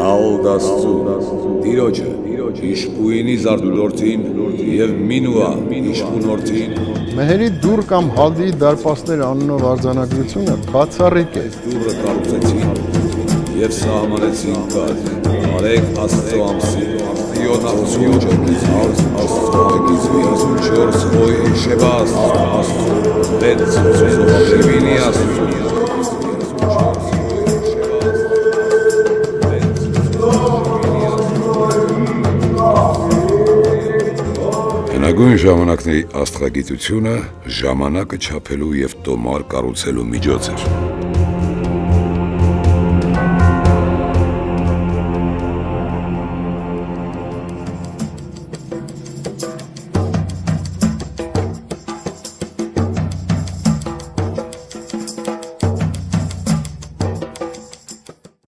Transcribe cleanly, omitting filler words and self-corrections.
Աղոտ Աստծու, Տիրոջը, Իշպույինի զարդուլորդին և Մինուա իշպունորդին Մեհերի դուր կամ հալդիի դարպասներ անունով արձանագրությունը բացառիկ է։ դուռը կառուցեցին և սահմանեցին կարգ, արեք Աստծո ամսին, Իոնացուջը, Աստծո ագիզվի, 54 հոյ Շեբա Աստծո, 6 Շևինի Աստծո, Հնագույն ժամանակների աստղագիտությունը ժամանակը չափելու և տոմար կառուցելու միջոց էր։